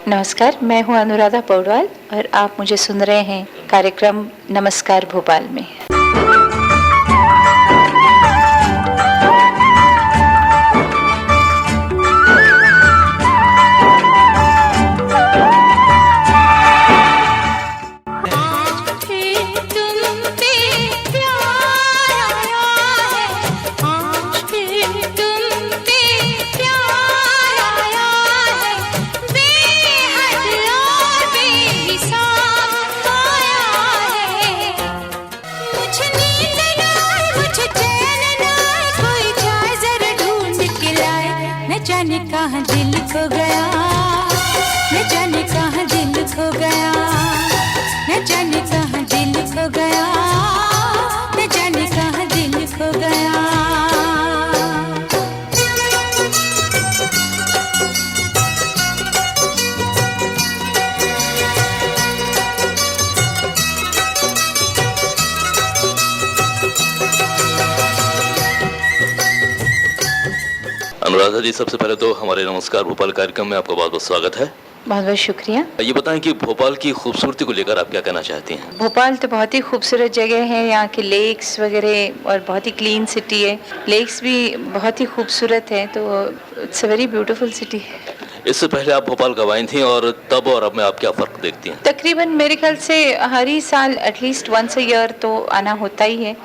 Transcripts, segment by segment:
नमस्कार, मैं हूं अनुराधा पौडवाल और आप मुझे सुन रहे हैं कार्यक्रम नमस्कार भोपाल में। जाने कहाँ दिल खो गया, न जाने कहाँ दिल खो गया, न जाने कहाँ दिल खो गया, न जाने कहाँ दिल खो गया। अनुराधा जी, सबसे पहले तो हमारे नमस्कार भोपाल कार्यक्रम में आपका बहुत बहुत स्वागत है। बहुत बहुत शुक्रिया। ये बताएं कि भोपाल की खूबसूरती को लेकर आप क्या कहना चाहती हैं? भोपाल तो बहुत ही खूबसूरत जगह है, यहाँ के लेक्स वगैरह और बहुत ही क्लीन सिटी है। लेक्स भी बहुत ही खूबसूरत है, तो it's a very beautiful city. इससे पहले आप भोपाल कब आई थी और तब और अब में आप क्या फ़र्क देखती हैं? तकरीबन मेरे ख्याल से हर ही साल एटलीस्ट वंस अ ईयर तो आना होता ही है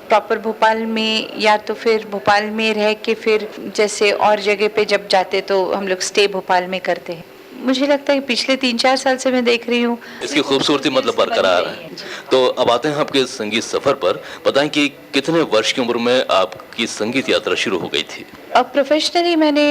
प्रॉपर भोपाल में, या तो फिर भोपाल में रह के फिर जैसे और जगह पे जब जाते तो हम लोग स्टे भोपाल में करते हैं। मुझे लगता है कि पिछले 3-4 साल से मैं देख रही हूँ इसकी खूबसूरती मतलब बरकरार है। तो अब आते हैं आपके संगीत सफ़र पर। बताएं कि कितने वर्ष की उम्र में आपकी संगीत यात्रा शुरू हो गई थी? अब प्रोफेशनली मैंने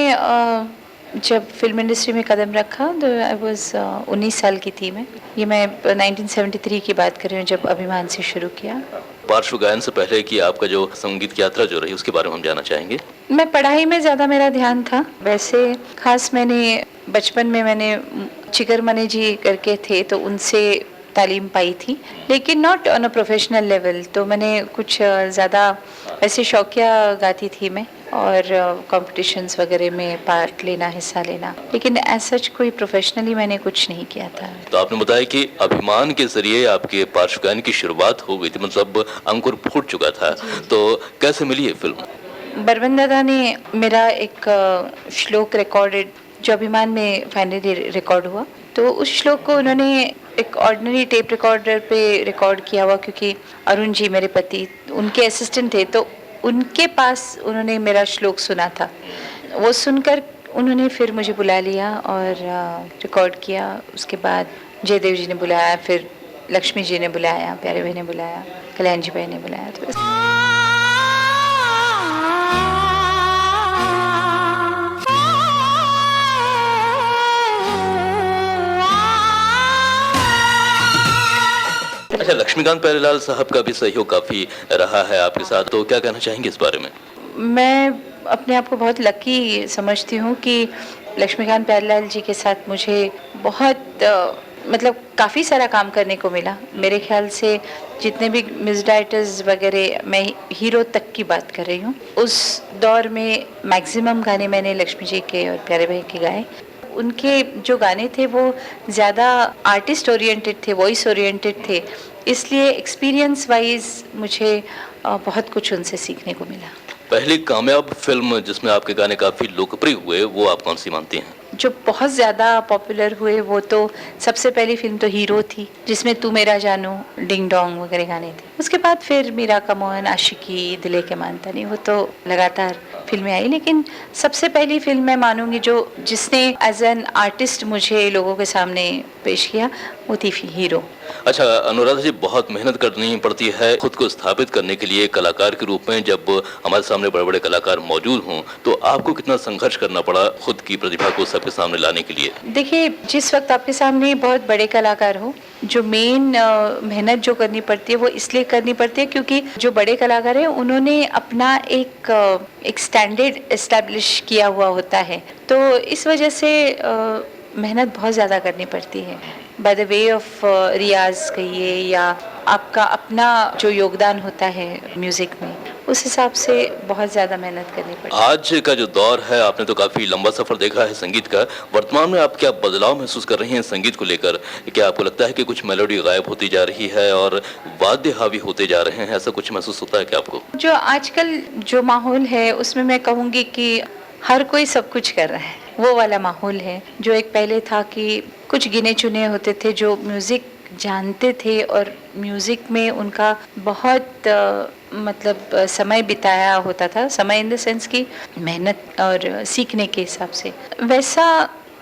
जब फिल्म इंडस्ट्री में कदम रखा तो आई वाज 19 साल की थी मैं। ये मैं 1973 की बात कर रही हूँ जब अभिमान से शुरू किया। पार्श्व गायन से पहले की आपका जो संगीत की यात्रा जो रही उसके बारे में हम जानना चाहेंगे। मैं पढ़ाई में ज़्यादा मेरा ध्यान था। वैसे खास मैंने बचपन में मैंने चिकर मनी जी करके थे तो उनसे तालीम पाई थी, लेकिन not on a professional level. तो मैंने कुछ ज़्यादा ऐसे शौकिया गाती थी मैं और कॉम्पिटिशन्स वगैरह में पार्ट लेना, हिस्सा लेना, लेकिन एज सच कोई प्रोफेशनली मैंने कुछ नहीं किया था। तो आपने बताया कि अभिमान के जरिए आपके पार्श्व गायन की शुरुआत हो गई थी, मतलब अंकुर फूट चुका था। तो कैसे मिली ये फिल्म? बर्वन दादा ने मेरा एक श्लोक रिकॉर्डेड जो अभिमान में फाइनली रिकॉर्ड हुआ, तो उस श्लोक को उन्होंने एक ऑर्डिनरी टेप रिकॉर्डर पे रिकॉर्ड किया हुआ, क्योंकि अरुण जी मेरे पति उनके असिस्टेंट थे, तो उनके पास उन्होंने मेरा श्लोक सुना था। वो सुनकर उन्होंने फिर मुझे बुला लिया और रिकॉर्ड किया। उसके बाद जयदेव जी ने बुलाया, फिर लक्ष्मी जी ने बुलाया, प्यारे भाई ने बुलाया, कल्याण जी भाई ने बुलाया। तो अच्छा, लक्ष्मीकांत प्यारेलाल साहब का भी सहयोग काफी रहा है आपके साथ, तो क्या कहना चाहेंगे इस बारे में? मैं अपने आप को बहुत लकी समझती हूँ कि लक्ष्मीकांत प्यारेलाल जी के साथ मुझे बहुत मतलब काफ़ी सारा काम करने को मिला। मेरे ख्याल से जितने भी म्यूजिक डायरेक्टर्स वगैरह, मैं हीरो तक की बात कर रही हूँ, उस दौर में मैक्सिमम गाने मैंने लक्ष्मी जी के और प्यारे भाई के गाए। उनके जो गाने थे वो ज़्यादा आर्टिस्ट ओरिएंटेड थे, वॉइस ओरिएंटेड थे, इसलिए एक्सपीरियंस वाइज मुझे बहुत कुछ उनसे सीखने को मिला। पहली कामयाब फिल्म जिसमें आपके गाने काफी लोकप्रिय हुए वो आप कौन सी मानती हैं? जो बहुत ज़्यादा पॉपुलर हुए वो तो सबसे पहली फिल्म तो हीरो थी, जिसमें तू मेरा जानू, डिंग डोंग वगैरह गाने थे। उसके बाद फिर मीरा का मोहन, आशिकी, दिले के मानता नहीं, वो तो लगातार फिल्में आई, लेकिन सबसे पहली फिल्म मैं मानूंगी जो जिसने एज एन आर्टिस्ट मुझे लोगों के सामने पेश किया, वो थी हीरो। अच्छा अनुराधा जी, बहुत मेहनत करनी पड़ती है खुद को स्थापित करने के लिए कलाकार के रूप में। जब हमारे सामने बड़े बड़े कलाकार मौजूद हों तो आपको कितना संघर्ष करना पड़ा खुद की प्रतिभा को सबके सामने लाने के लिए? देखिए, जिस वक्त आपके सामने बहुत बड़े कलाकार हो, जो मेन मेहनत जो करनी पड़ती है वो इसलिए करनी पड़ती है क्योंकि जो बड़े कलाकार हैं उन्होंने अपना एक स्टैंडर्ड एस्टैब्लिश किया हुआ होता है, तो इस वजह से मेहनत बहुत ज़्यादा करनी पड़ती है। बाय द वे ऑफ रियाज कहिए या आपका अपना जो योगदान होता है म्यूज़िक में, उस हिसाब से बहुत ज़्यादा मेहनत करनी पड़ी। आज का जो दौर है, आपने तो काफी लंबा सफर देखा है संगीत का। वर्तमान में आप क्या बदलाव महसूस कर रही हैं संगीत को लेकर? क्या आपको लगता है कि कुछ मेलोडी गायब होती जा रही है और वाद्य हावी होते जा रहे हैं? ऐसा कुछ महसूस होता है क्या आपको? जो आजकल जो माहौल है उसमें मैं कहूँगी कि हर कोई सब कुछ कर रहा है, वो वाला माहौल है। जो एक पहले था कि कुछ गिने चुने होते थे जो म्यूज़िक जानते थे और म्यूज़िक में उनका बहुत मतलब समय बिताया होता था, समय इन द सेंस की मेहनत और सीखने के हिसाब से। वैसा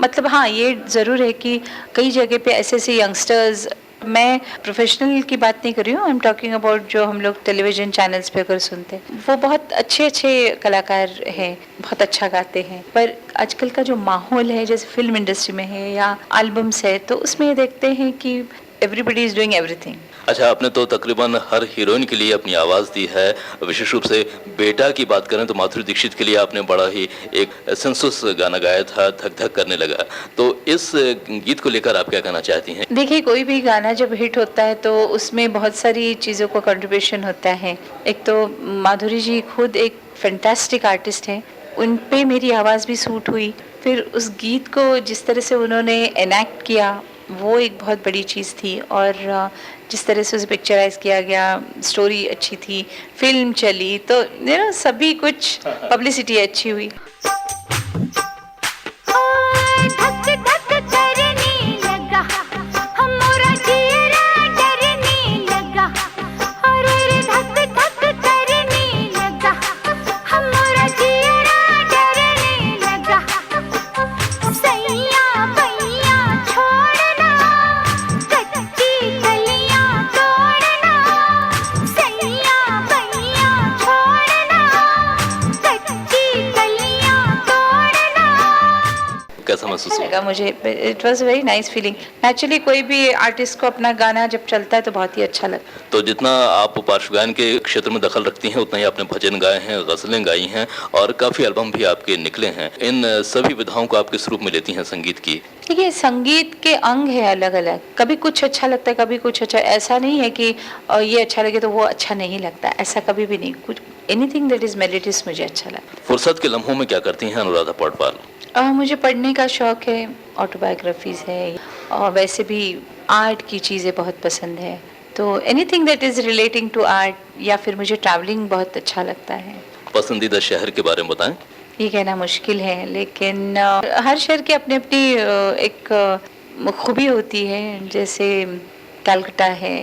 मतलब हाँ, ये ज़रूर है कि कई जगह पे ऐसे ऐसे यंगस्टर्स, मैं प्रोफेशनल की बात नहीं कर रही हूँ, आई एम टॉकिंग अबाउट जो हम लोग टेलीविज़न चैनल्स पे अगर सुनते हैं, वो बहुत अच्छे अच्छे कलाकार हैं, बहुत अच्छा गाते हैं। पर आजकल का जो माहौल है, जैसे फिल्म इंडस्ट्री में है या एल्बम्स है, तो उसमें देखते हैं कि एवरीबडी इज़ डूइंग एवरीथिंग। अच्छा, आपने तो तकरीबन हर हीरोइन के लिए अपनी आवाज़ दी है। विशेष रूप से बेटा की बात करें तो माधुरी दीक्षित के लिए आपने बड़ा ही एक सेंसुस गाना गाया था, धक धक करने लगा। तो इस गीत को लेकर आप क्या कहना चाहती हैं? देखिए, कोई भी गाना जब हिट होता है तो उसमें बहुत सारी चीज़ों का कंट्रीब्यूशन होता है। एक तो माधुरी जी खुद एक फैंटास्टिक आर्टिस्ट हैं, उन पे मेरी आवाज़ भी सूट हुई। फिर उस गीत को जिस तरह से उन्होंने एनैक्ट किया, वो एक बहुत बड़ी चीज़ थी। और जिस तरह से उसे पिक्चराइज किया गया, स्टोरी अच्छी थी, फिल्म चली, तो सभी कुछ, पब्लिसिटी अच्छी हुई। कैसा महसूस हुआ? लगा मुझे, it was very nice feeling. Actually कोई भी आर्टिस्ट को अपना गाना जब चलता है तो बहुत ही अच्छा लगता है। तो जितना आप पार्श्व गायन के क्षेत्र में दखल रखती हैं, उतना ही आपने भजन गाए हैं, गज़लें गाई हैं और काफ़ी एल्बम भी आपके निकले हैं। इन सभी विधाओं को आप किस रूप में लेती हैं संगीत की? देखिए, संगीत के अंग है अलग अलग, कभी कुछ अच्छा लगता है, कभी कुछ अच्छा। ऐसा नहीं है कि ये अच्छा लगे तो वो अच्छा नहीं लगता, ऐसा कभी भी नहीं। कुछ एनीथिंग दैट इज़ मेलोडियस मुझे अच्छा लगता है। फुर्सत के लम्हों में क्या करती हैं अनुराधा पौडवाल? मुझे पढ़ने का शौक़ है, ऑटोबायोग्राफीज़ है, और वैसे भी आर्ट की चीज़ें बहुत पसंद है। तो anything that is relating to art, या फिर मुझे ट्रैवलिंग बहुत अच्छा लगता है। पसंदीदा शहर के बारे में बताएं। ये कहना मुश्किल है, लेकिन हर शहर की अपनी अपनी एक खूबी होती है। जैसे कलकत्ता है,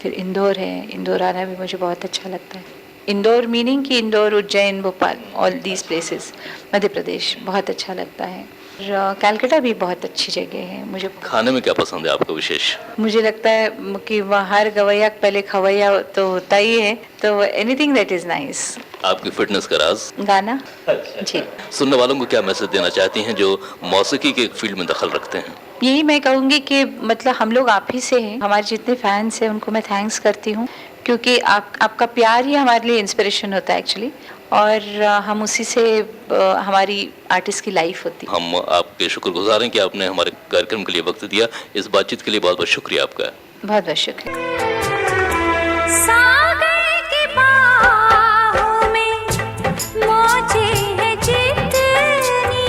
फिर इंदौर है, इंदौर आना भी मुझे बहुत अच्छा लगता है। इंदौर मीनिंग कि Indore, Ujjain, Bhopal, all these places, Madhya Pradesh बहुत अच्छा लगता है। और कलकत्ता भी बहुत अच्छी जगह है। मुझे खाने में क्या पसंद है आपको विशेष? मुझे लगता है कि वहाँ हर गवैया पहले खवैया तो होता ही है, तो एनीथिंग दैट इज़ नाइस। आपकी फिटनेस का राज? गाना। जी। सुनने वालों को क्या मैसेज देना चाहती हैं जो मौसीकी के फील्ड में दखल रखते हैं? यही मैं कहूँगी कि मतलब हम लोग आप ही से हैं। हमारे जितने फैंस हैं उनको मैं थैंक्स करती हूँ, क्योंकि आपका प्यार ही हमारे लिए इंस्पिरेशन होता है एक्चुअली, और हम उसी से हमारी आर्टिस्ट की लाइफ होती है। हम आपके शुक्रगुजार हैं कि आपने हमारे कार्यक्रम के लिए वक्त दिया। इस बातचीत के लिए बहुत बहुत शुक्रिया आपका। बहुत बहुत शुक्रिया। सागर की बाहों में मौजें हैं जितनी,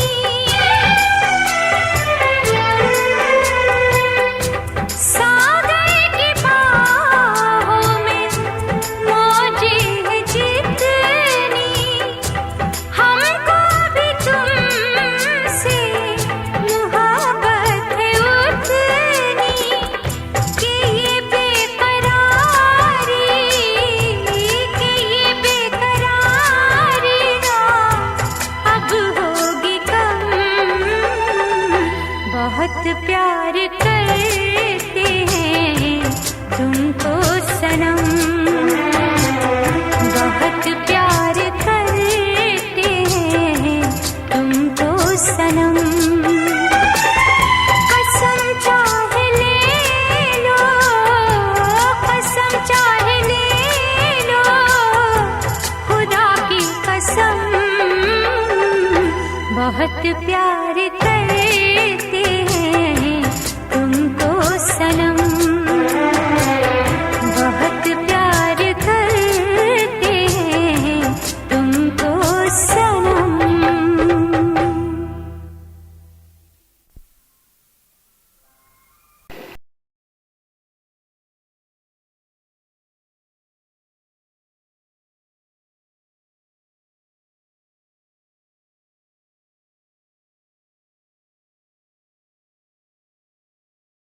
सागर की बाहों में मौजें हैं जितनी, हमको भी तुमसे मुहब्बत है उतनी, कि ये बेकरारी ना अब होगी कम। बहुत प्यार करते हैं तुमको सनम, बहुत प्यार करते हैं तुमको सनम। कसम चाहे ले लो, कसम चाहे ले लो, खुदा की कसम, बहुत प्यार